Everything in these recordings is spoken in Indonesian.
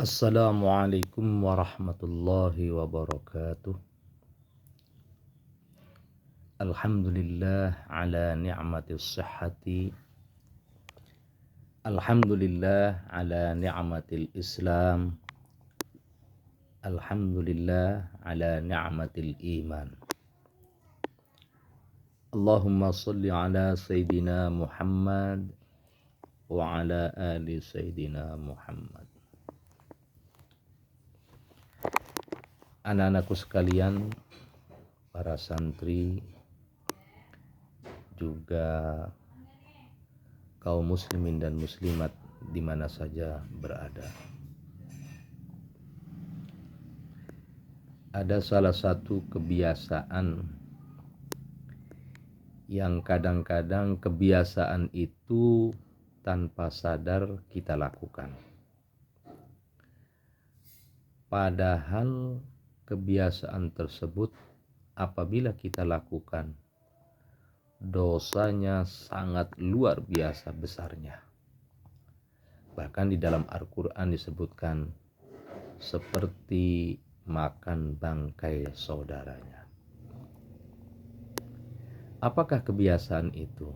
Assalamualaikum warahmatullahi wabarakatuh. Alhamdulillah ala ni'matis sihhati. Alhamdulillah ala ni'matil Islam. Alhamdulillah ala ni'matil iman. Allahumma salli ala Sayyidina Muhammad wa ala ali Sayyidina Muhammad. Anak-anakku sekalian, para santri, juga kaum muslimin dan muslimat di mana saja berada. Ada salah satu kebiasaan yang kadang-kadang kebiasaan itu tanpa sadar kita lakukan. Padahal kebiasaan tersebut apabila kita lakukan, dosanya sangat luar biasa besarnya. Bahkan di dalam Al-Quran disebutkan seperti makan bangkai saudaranya. Apakah kebiasaan itu?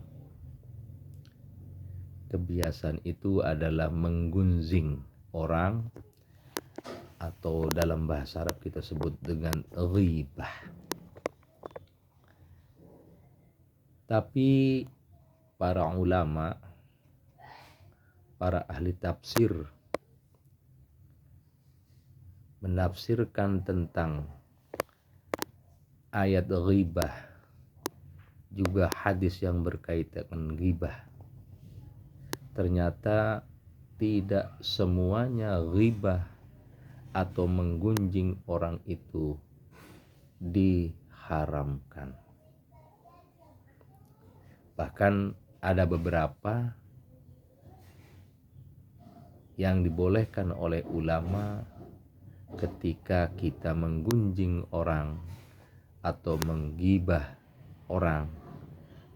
Kebiasaan itu adalah menggunjing orang, atau dalam bahasa Arab kita sebut dengan ghibah. Tapi para ulama, para ahli tafsir menafsirkan tentang ayat ghibah, juga hadis yang berkaitan dengan ghibah. Ternyata tidak semuanya ghibah atau menggunjing orang itu diharamkan. Bahkan ada beberapa yang dibolehkan oleh ulama ketika kita menggunjing orang atau menggibah orang,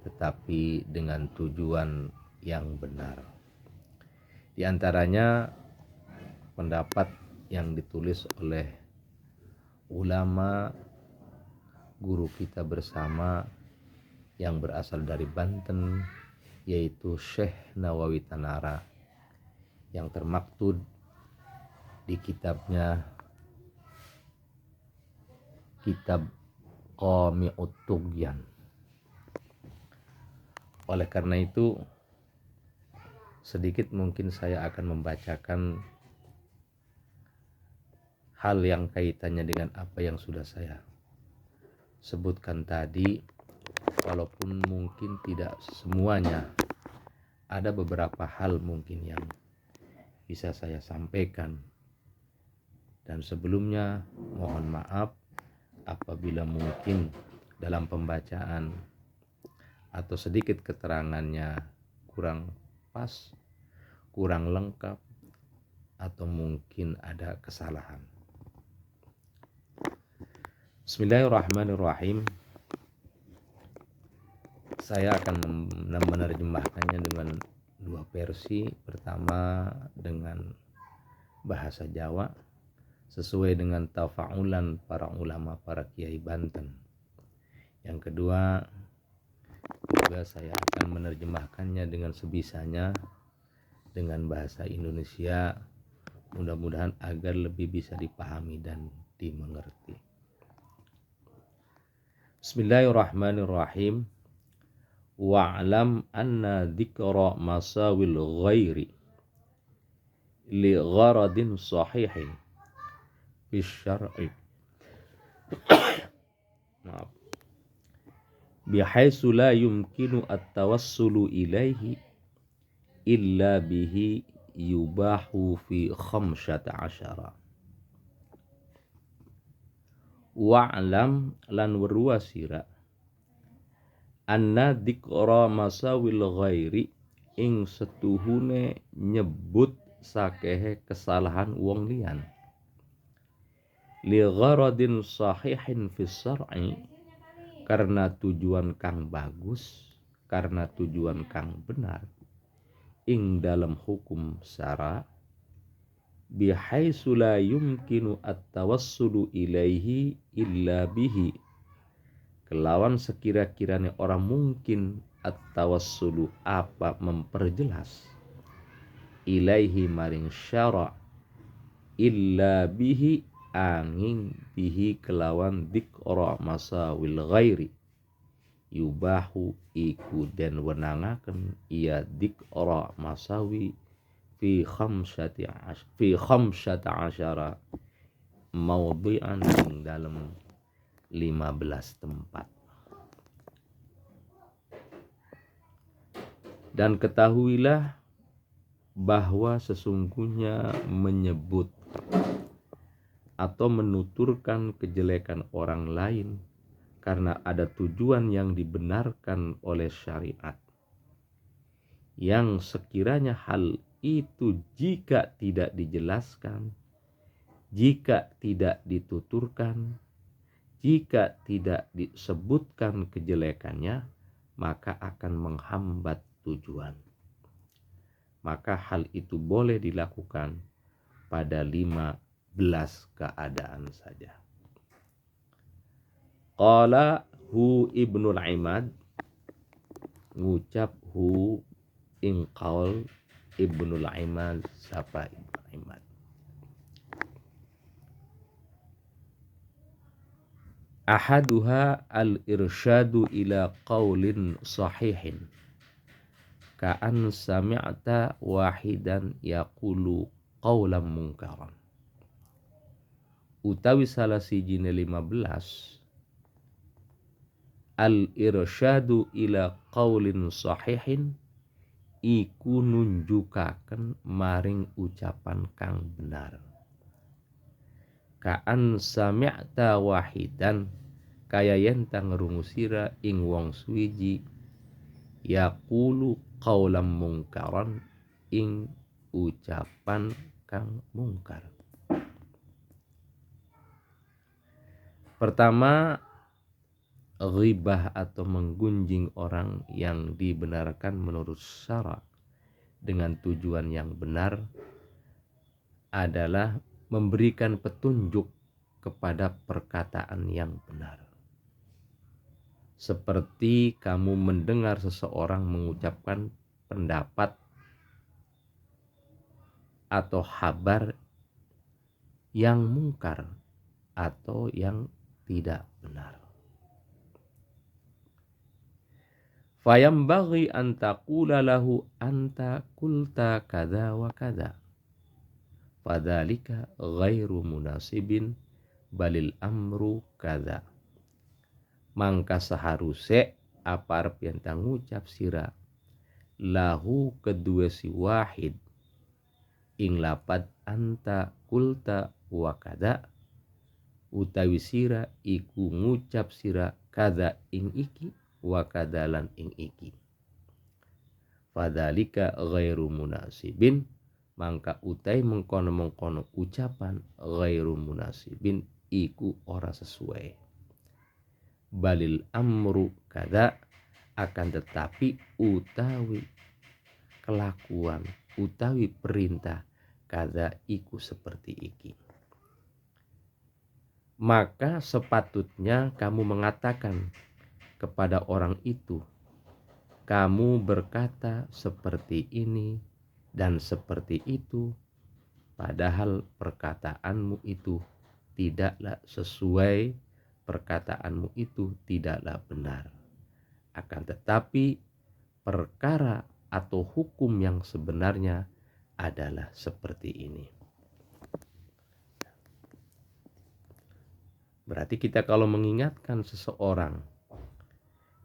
tetapi dengan tujuan yang benar. Di antaranya pendapat yang ditulis oleh ulama guru kita bersama yang berasal dari Banten, yaitu Syekh Nawawi Tanara, yang termaktub di kitabnya Kitab Qami'ut Tughyan. Oleh karena itu, sedikit mungkin saya akan membacakan hal yang kaitannya dengan apa yang sudah saya sebutkan tadi, walaupun mungkin tidak semuanya. Ada beberapa hal mungkin yang bisa saya sampaikan. Dan sebelumnya mohon maaf apabila mungkin dalam pembacaan atau sedikit keterangannya kurang pas, kurang lengkap, atau mungkin ada kesalahan. Bismillahirrahmanirrahim. Saya akan menerjemahkannya dengan dua versi. Pertama dengan bahasa Jawa sesuai dengan tafa'ulan para ulama, para kiai Banten. Yang kedua juga saya akan menerjemahkannya dengan sebisanya dengan bahasa Indonesia, mudah-mudahan agar lebih bisa dipahami dan dimengerti. Bismillahirrahmanirrahim. Wa'lam anna dzikra masawil ghairi li gharadin sahihin fi syar'i bihaitsu la yumkinu at-tawassulu ilaihi illa bihi yubahu fi 15. Wa'lam lan weruwa sira anna dzikra masawil ghairi ing setuhune nyebut sakehe kesalahan wong liyan li gharadin sahihin fi syar'i, karena tujuan kang bagus, karena tujuan kang benar ing dalam hukum syara, bihaitsu la yumkinu at-tawassulu ilaihi illa bihi, kelawan sekira-kiranya orang mungkin at-tawassulu apa memperjelas ilaihi maring syara illa bihi angin bihi kelawan dzikra masawil ghairi, yubahu iku den wenangaken iya dzikra masawi fi khamsata asyara maudhi'an ing dalam 15 tempat. Dan ketahuilah bahwa sesungguhnya menyebut atau menuturkan kejelekan orang lain karena ada tujuan yang dibenarkan oleh syariat, yang sekiranya hal itu jika tidak dijelaskan, jika tidak dituturkan, jika tidak disebutkan kejelekannya, maka akan menghambat tujuan. Maka hal itu boleh dilakukan pada 15 keadaan saja. Qala hu Ibnul Imad, ngucap hu ing qaul Ibnul Imad, sapa Ibnul Imad. Ahaduha al-irsyadu ila qaulin sahihin ka'an sami'ta wahidan yaqulu qawlan mungkaran. Utawi salah sijine 15 al-irsyadu ila qaulin sahihin iku nunjukaken maring ucapan kang benar. Ka'an sami'ta wahidan kaya yen ta ngrungu sira ing wong suwiji yaqulu qaulan mungkaran ing ucapan kang mungkar. Pertama, ghibah atau menggunjing orang yang dibenarkan menurut syara dengan tujuan yang benar adalah memberikan petunjuk kepada perkataan yang benar. Seperti kamu mendengar seseorang mengucapkan pendapat atau kabar yang mungkar atau yang tidak benar. Fayambaghi an taqula lahu anta qulta kadza wa kadza. Fadzalika ghairu munasibin balil amru kadza. Mangka seharusnya apa arep yen ngucap sira lahu kedua si wahid ing lapad anta kulta wa kada, utawi sira iku ngucap sira kada ing iki wa kadalan ing iki. Fadzalika ghairu munasibin, mangka utai mengkono-mengkono ucapan ghairu munasibin iku ora sesuai. Balil amru kada, akan tetapi utawi kelakuan utawi perintah kada iku seperti iki. Maka sepatutnya kamu mengatakan kepada orang itu, kamu berkata seperti ini dan seperti itu, padahal perkataanmu itu tidaklah sesuai, perkataanmu itu tidaklah benar. Akan tetapi perkara atau hukum yang sebenarnya adalah seperti ini. Berarti kita kalau mengingatkan seseorang,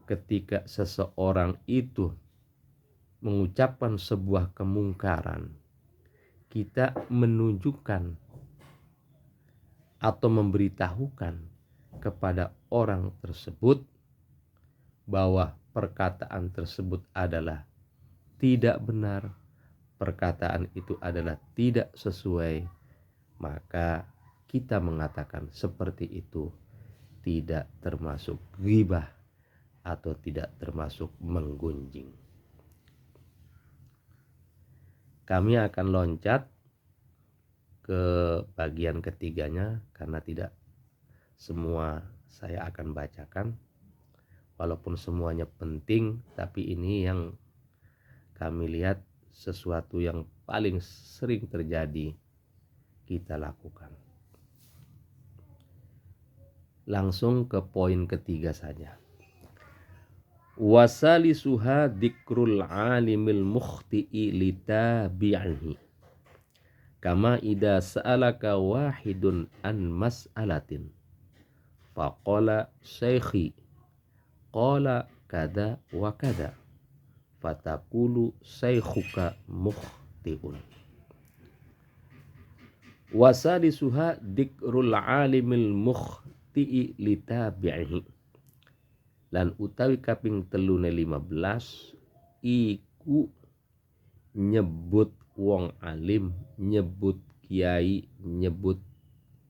ketika seseorang itu mengucapkan sebuah kemungkaran, kita menunjukkan atau memberitahukan kepada orang tersebut bahwa perkataan tersebut adalah tidak benar, perkataan itu adalah tidak sesuai, maka kita mengatakan seperti itu tidak termasuk ghibah atau tidak termasuk menggunjing. Kami akan loncat ke bagian ketiganya karena tidak semua saya akan bacakan, walaupun semuanya penting, tapi ini yang kami lihat sesuatu yang paling sering terjadi kita lakukan. Langsung ke poin ketiga saja. Wasalisuha dzikrul alimil mukhti'i litabi'ihi kama ida sa'alaka wahidun an mas'alatin faqala syekhi qala kada wa kada fatakulu syekhuka mukhti'un. Wasalisuha dzikrul alimil mukhti'i litabi'ihi lan utawi kaping 15 iku nyebut wong alim, nyebut kiai, nyebut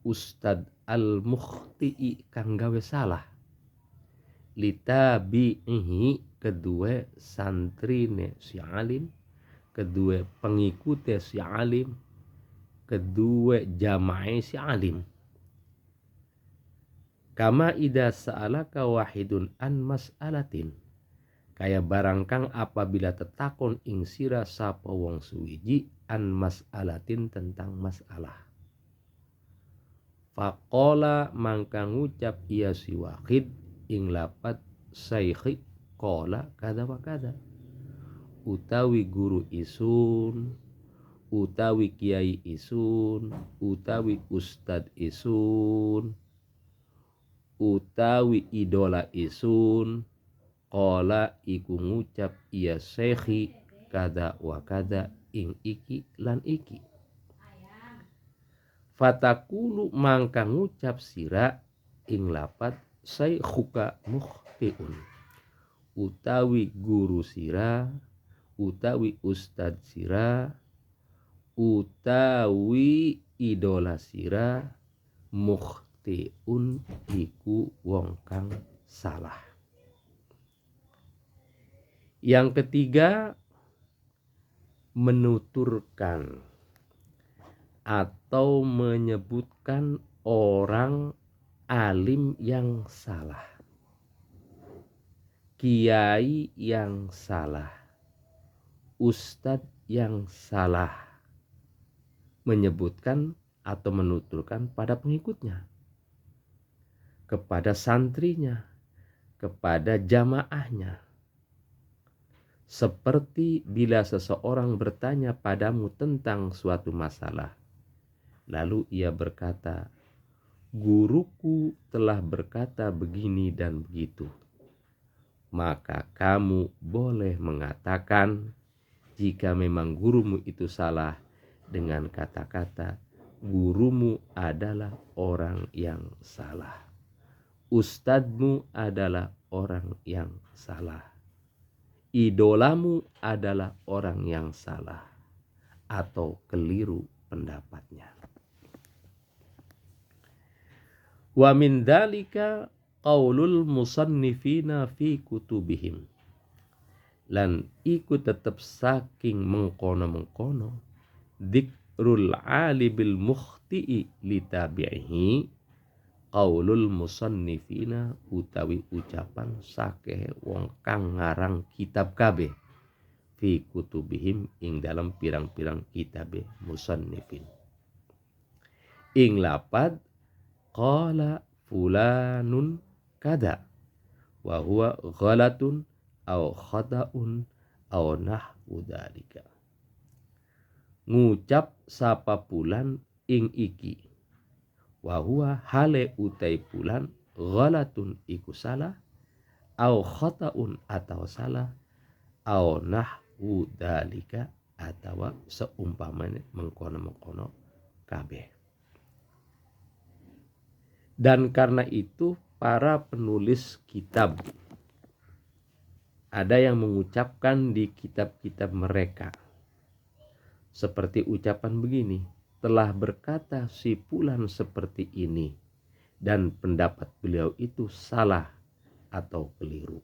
ustad al mukhti'i kang gawe salah litabi'ihi kedua santrine si alim, kedua pengikutnya si alim, kedua jamaah si alim. Kama ida sa'alaka wahidun an mas'alatin kaya barangkang apabila tetakon ing sira sapa wong suwiji an mas'alatin tentang masalah. Faqala mangka ngucap ia si wahid ing lapat syekhi qala kada wa kada utawi guru isun, utawi kiai isun, utawi ustad isun, utawi idola isun qala iku ngucap iya syekhi kada wa kada ing iki lan iki. Fatakulu mangka ngucap sira ing lapat syaikhuka mukhtiun utawi guru sira, utawi ustad sira, utawi idola sira mukhtiun iku wong kang salah. Yang ketiga, menuturkan atau menyebutkan orang alim yang salah, kiai yang salah, ustadz yang salah, menyebutkan atau menuturkan pada pengikutnya, kepada santrinya, kepada jamaahnya. Seperti bila seseorang bertanya padamu tentang suatu masalah, lalu ia berkata, guruku telah berkata begini dan begitu. Maka kamu boleh mengatakan, jika memang gurumu itu salah, dengan kata-kata, gurumu adalah orang yang salah, ustadzmu adalah orang yang salah, idolamu adalah orang yang salah atau keliru pendapatnya. Wa min dzalika qaulul musannifina fi kutubihim, lan iku tetep saking mengkono-mengkono dzikrul alibil mukhti'i litabi'ihi qaulul musannifina utawi ucapan sakeh wong kang ngarang kitab kabeh fi kutubihim ing dalam pirang-pirang kitabe musannifin ing lapad qala fulanun kada wa huwa ghalatun aw khata'un aw nahwu dzalika. Ngucap sapa pulan ing iki wa huwa hale utai pulan ghalatun iku salah aw khata'un atau salah aw nahwu dzalika atawa seumpamane mengkono-mengkono kabeh. Dan karena itu para penulis kitab ada yang mengucapkan di kitab-kitab mereka seperti ucapan begini, telah berkata si fulan seperti ini dan pendapat beliau itu salah atau keliru,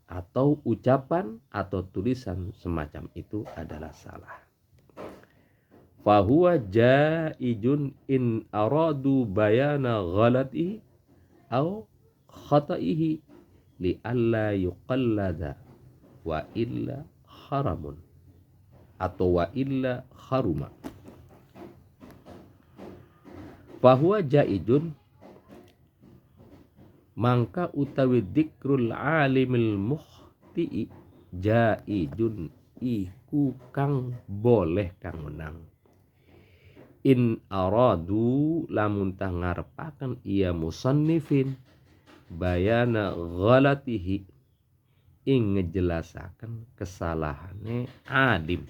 atau ucapan atau tulisan semacam itu adalah salah. fahuwa jaizun in aradu bayana ghalatihi au khata'ihi li alla yuqallada wa illa haramun atau wa illa haruma. Fahuwa jaizun mangka utawi dzikrul alimil mukhti'i jaizun iku kang boleh kang menang. In aradu lamun tah ngarepaken ia musannifin bayana ghalatihi ing ngejelasaken kesalahane alim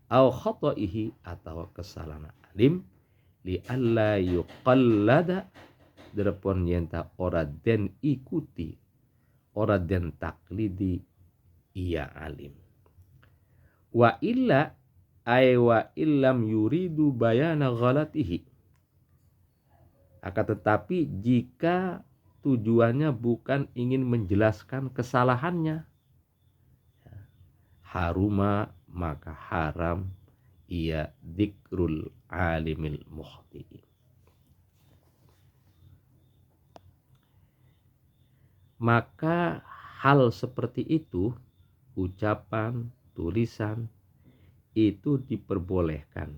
au khata'ihi atau kesalahan alim li alla yuqallada derepon yenta ora den ikuti ora den taklidi ia alim. Wa illa ay wa illam yuridu bayana ghalatihi, akan tetapi jika tujuannya bukan ingin menjelaskan kesalahannya, haruma maka haram ia dzikrul alimil mukhti. Maka hal seperti itu, ucapan, tulisan itu diperbolehkan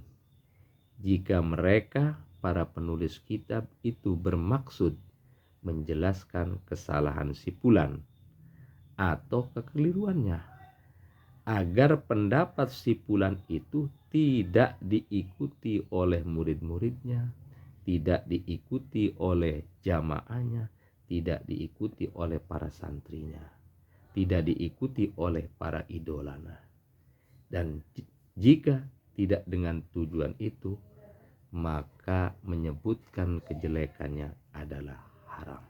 jika mereka para penulis kitab itu bermaksud menjelaskan kesalahan si fulan atau kekeliruannya, agar pendapat si fulan itu tidak diikuti oleh murid-muridnya, tidak diikuti oleh jamaahnya, tidak diikuti oleh para santrinya, tidak diikuti oleh para idolanya. Dan jika tidak dengan tujuan itu, maka menyebutkan kejelekannya adalah haram.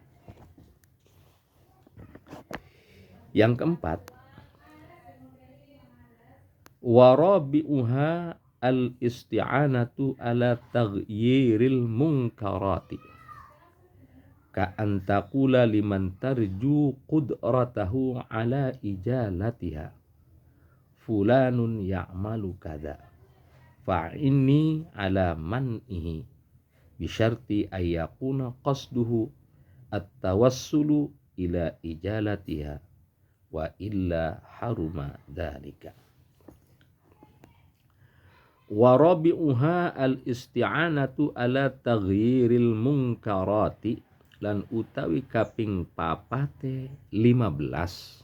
Yang keempat, warabi'uha al-isti'anatu ala taghyiril munkarati ka antakula liman tarju qudratahu ala ijalatiha fulanun ya'malu kada fa'inni ala man'ihi bisyarti ayyakuna qasduhu at-tawassulu ila ijalatiha wa illa haruma dhalika. Wa rabi'uha al-isti'anatu ala taghyiril munkarati lan utawi kaping papate 15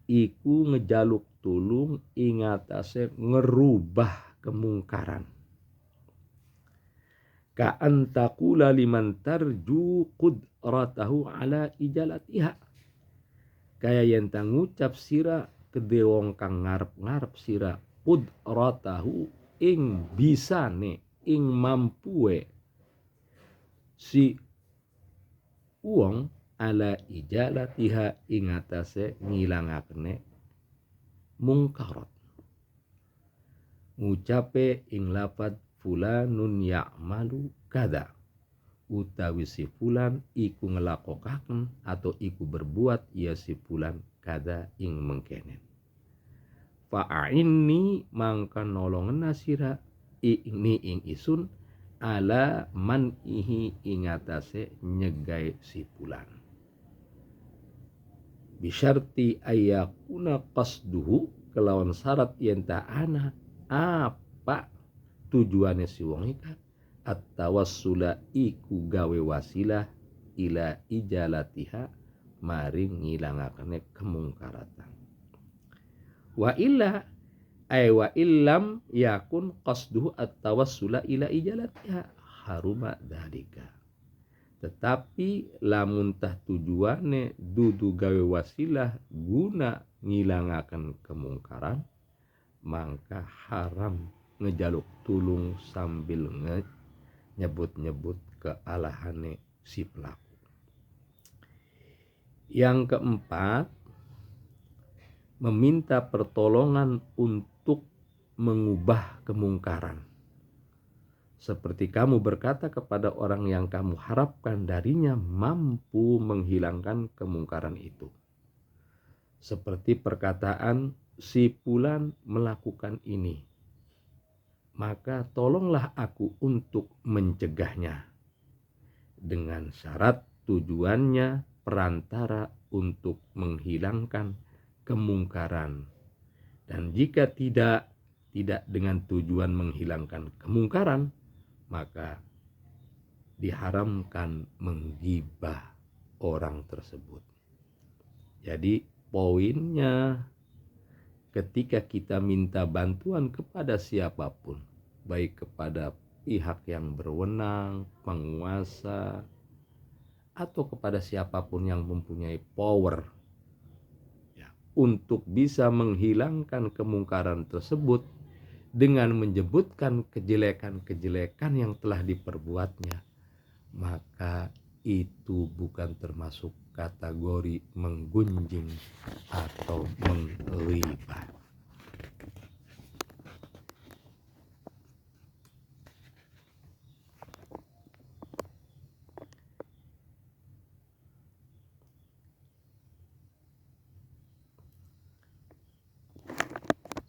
iku ngejaluk tulung ingatase ngerubah kemungkaran. Ka antakula liman tarju qudratahu ala ijalatiha, kaya yen tang ngucap sira kedhe wong kang ngarep-ngarep sira qudratahu ing bisane ing mampue si wong ala ijalatiha ing atase ngilangakne mungkarat. Ngucape ing lafad fulanun ya'malu kada, utawi si fulan iku ngelakokaken atau iku berbuat ya si fulan kada ing mengkenen. Fa'inni mangka nolongen sira ini ing isun ala man ihi ing atase nyegai si fulan. Bisyarti ayyakuna qasduhu kelawan syarat yen ta ana apa tujuane si wong ika at-tawassula iku gawe wasilah ila ijalatiha maring ngilangakane kemungkaratan. Wa illa ay wa illam yakun qasduhu at-tawassula ila ijalatiha haruma dzalika. Tetapi lamun tah tujuane dudu gawe wasilah guna ngilangaken kemungkaran, maka haram ngejaluk tulung sambil nyebut-nyebut kealahane si pelaku. Yang keempat, meminta pertolongan untuk mengubah kemungkaran. Seperti kamu berkata kepada orang yang kamu harapkan darinya mampu menghilangkan kemungkaran itu. Seperti perkataan si fulan melakukan ini, maka tolonglah aku untuk mencegahnya dengan syarat tujuannya perantara untuk menghilangkan kemungkaran. Dan jika tidak dengan tujuan menghilangkan kemungkaran, maka diharamkan menggibah orang tersebut. Jadi poinnya, ketika kita minta bantuan kepada siapapun, baik kepada pihak yang berwenang, penguasa, atau kepada siapapun yang mempunyai power ya, untuk bisa menghilangkan kemungkaran tersebut dengan menyebutkan kejelekan-kejelekan yang telah diperbuatnya, maka itu bukan termasuk kategori menggunjing atau menggibah.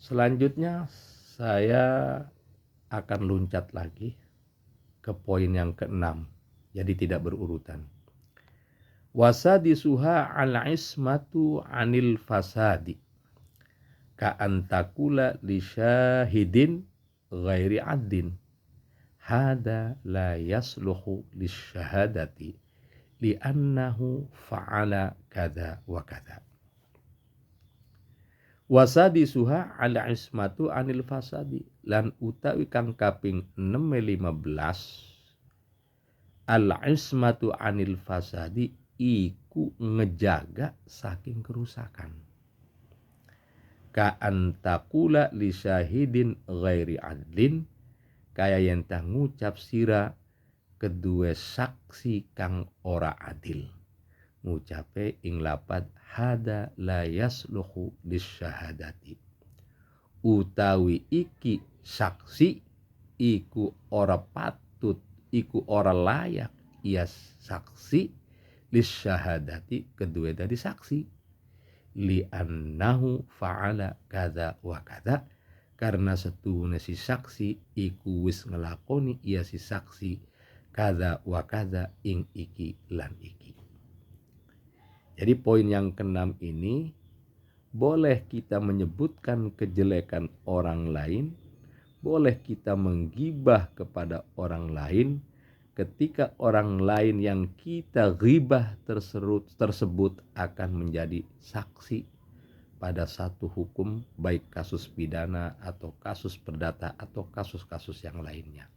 Selanjutnya saya akan loncat lagi ke poin yang keenam, jadi tidak berurutan. Wasadisuha al-ismatu anil fasadi ka antakula li syahidin ghairi addin hada la yasluhu lisyahadati li'annahu fa'ala kada wa kada. Wasadisuha ala ismatu anil fasadi, lan utawi kang kaping 615 al ismatu anil fasadi iku ngejaga saking kerusakan. Ka antakula li syahidin ghairi adlin, kaya yen tah ngucap sira kedua saksi kang ora adil, ngucape ing lapad hada la yasluhu lisyahadati, utawi iki saksi iku ora patut, iku ora layak ia saksi lisyahadati kedua dari saksi, li annahu fa'ala kada wa kada, karena setuhune si saksi iku wis ngelakoni ia si saksi kada wa kada ing iki lan iki. Jadi poin yang keenam ini, boleh kita menyebutkan kejelekan orang lain, boleh kita menggibah kepada orang lain ketika orang lain yang kita ghibah tersebut akan menjadi saksi pada satu hukum, baik kasus pidana atau kasus perdata atau kasus-kasus yang lainnya.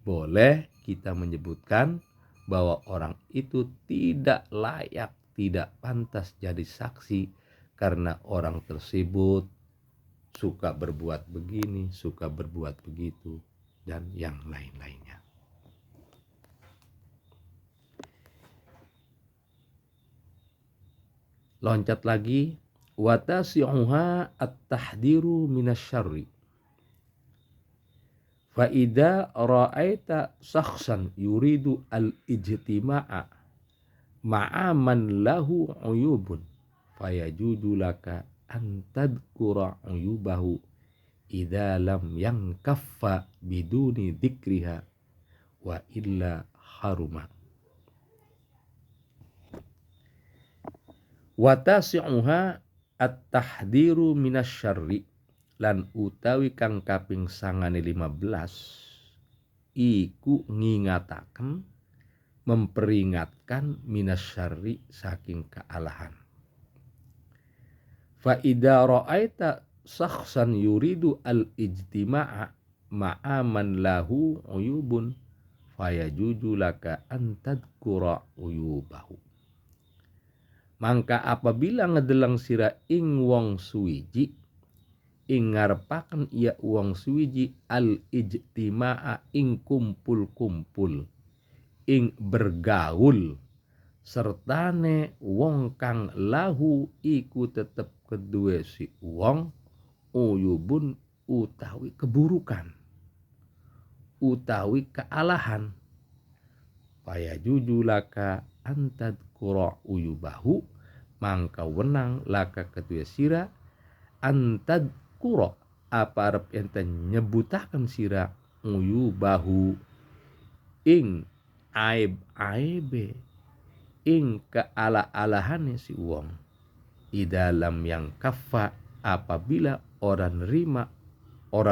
Boleh kita menyebutkan bahwa orang itu tidak layak, tidak pantas jadi saksi karena orang tersebut suka berbuat begini, suka berbuat begitu, dan yang lain-lainnya. Loncat lagi, watasi'uha at-tahdiru minasyarri. Fa idza ra'aita shakhsan yuridu al-ijtima'a ma'a man lahu uyubun fayajudu laka an tadhkura uyubahu idza lam yankaffa biduni dzikriha wa illa haruma. Watasi'uha at-tahdiru minasyarri, lan utawi kang kaping 15 iku ngingataken, memperingatkan minasyarri saking kealahan. Fa idza ra'aita shakhsan yuridu al-ijtima'a ma'a man lahu uyubun fayajuju laka an tadhkura uyubahu. Mangka apabila ngedelang sira ing wong suwiji, ing ngarepaken ia wong suwiji al-ijtima'a ing kumpul-kumpul, ing bergaul sertane wong kang lahu iku tetep kedue si wong uyubun utawi keburukan, utawi kealahan, fayajuju laka antad kura uyubahu, mangka wenang laka kedua sira antad kura apa arep ente nyebutaken sira uyubahu ing aib-aibe ing keala-alahane si wong di dalam yang kafa apabila ora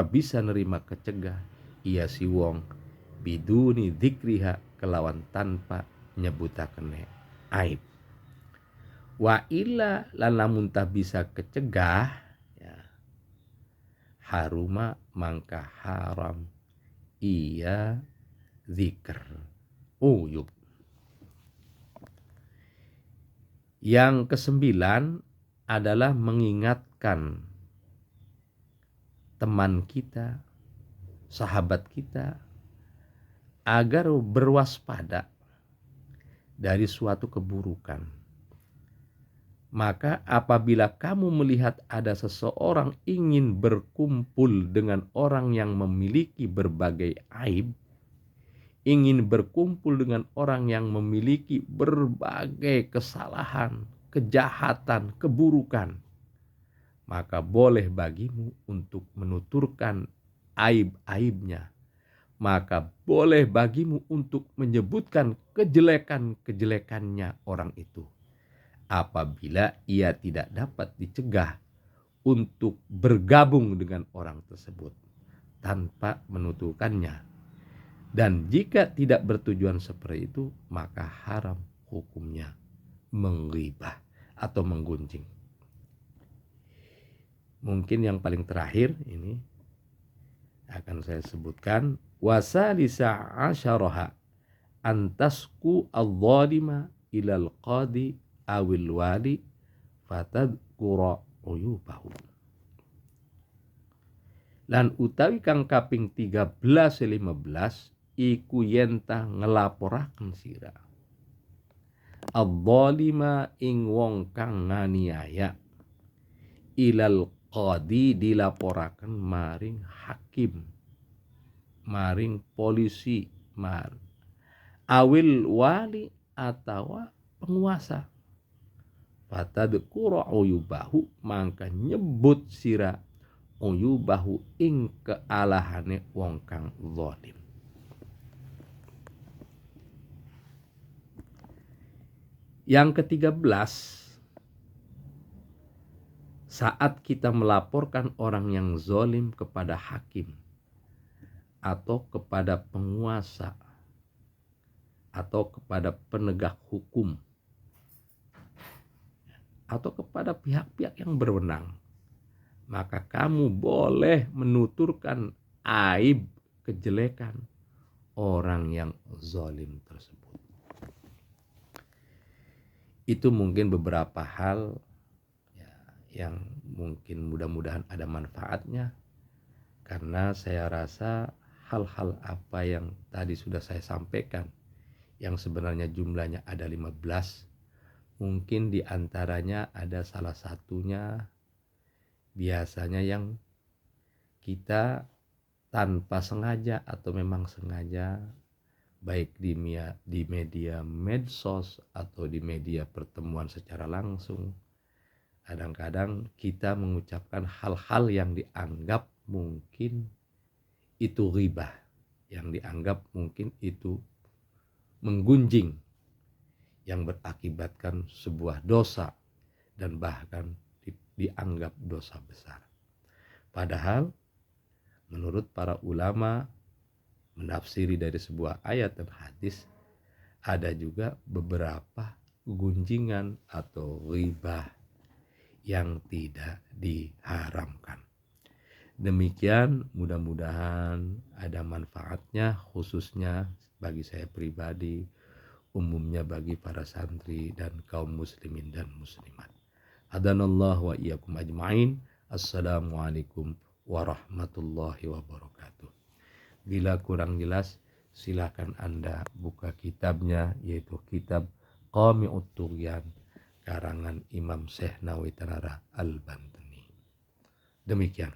bisa nerima kecegah ia si wong biduni dzikriha kelawan tanpa nyebutaken aib wa illa lan lamun tak bisa kecegah ya, haruma mangka haram iya zikr uyub. Yang kesembilan adalah mengingatkan teman kita, sahabat kita agar berwaspada dari suatu keburukan. Maka apabila kamu melihat ada seseorang ingin berkumpul dengan orang yang memiliki berbagai aib, ingin berkumpul dengan orang yang memiliki berbagai kesalahan, kejahatan, keburukan, maka boleh bagimu untuk menuturkan aib-aibnya. Maka boleh bagimu untuk menyebutkan kejelekan-kejelekannya orang itu. Apabila ia tidak dapat dicegah untuk bergabung dengan orang tersebut tanpa menuturkannya. Dan jika tidak bertujuan seperti itu, maka haram hukumnya menggibah atau menggunjing. Mungkin yang paling terakhir ini akan saya sebutkan wasalisa asyaraha antasku al-zalima ilal qadi awil wali fatadkura uyubahu. Lan utawi kang kaping 13-15 iku yenta ngelaporaken sira al-zalima ing wong kang nganiaya ilal qadi dilaporaken maring hakim, maring polisi, awil wali atau penguasa. Fatadkura uyubahu mangka nyebut sira uyubahu ing kealahane wong kang zalim. Yang ke-13, saat kita melaporkan orang yang zalim kepada hakim atau kepada penguasa atau kepada penegak hukum atau kepada pihak-pihak yang berwenang, maka kamu boleh menuturkan aib kejelekan orang yang zalim tersebut. Itu mungkin beberapa hal yang mungkin mudah-mudahan ada manfaatnya, karena saya rasa hal-hal apa yang tadi sudah saya sampaikan yang sebenarnya jumlahnya ada 15, mungkin diantaranya ada salah satunya biasanya yang kita tanpa sengaja atau memang sengaja, baik di media medsos atau di media pertemuan secara langsung, kadang-kadang kita mengucapkan hal-hal yang dianggap mungkin itu ghibah, yang dianggap mungkin itu menggunjing, yang berakibatkan sebuah dosa dan bahkan dianggap dosa besar. Padahal menurut para ulama menafsiri dari sebuah ayat dan hadis, ada juga beberapa gunjingan atau ghibah yang tidak diharamkan. Demikian, mudah-mudahan ada manfaatnya, khususnya bagi saya pribadi, umumnya bagi para santri dan kaum muslimin dan muslimat. Hadanallahu wa iyyakum ajma'in. Assalamualaikum warahmatullahi wabarakatuh. Bila kurang jelas, silakan Anda buka kitabnya, yaitu kitab Qami'ut Tughyan karangan Imam Syekh Nawawi Tanara Al-Bantani. Demikian.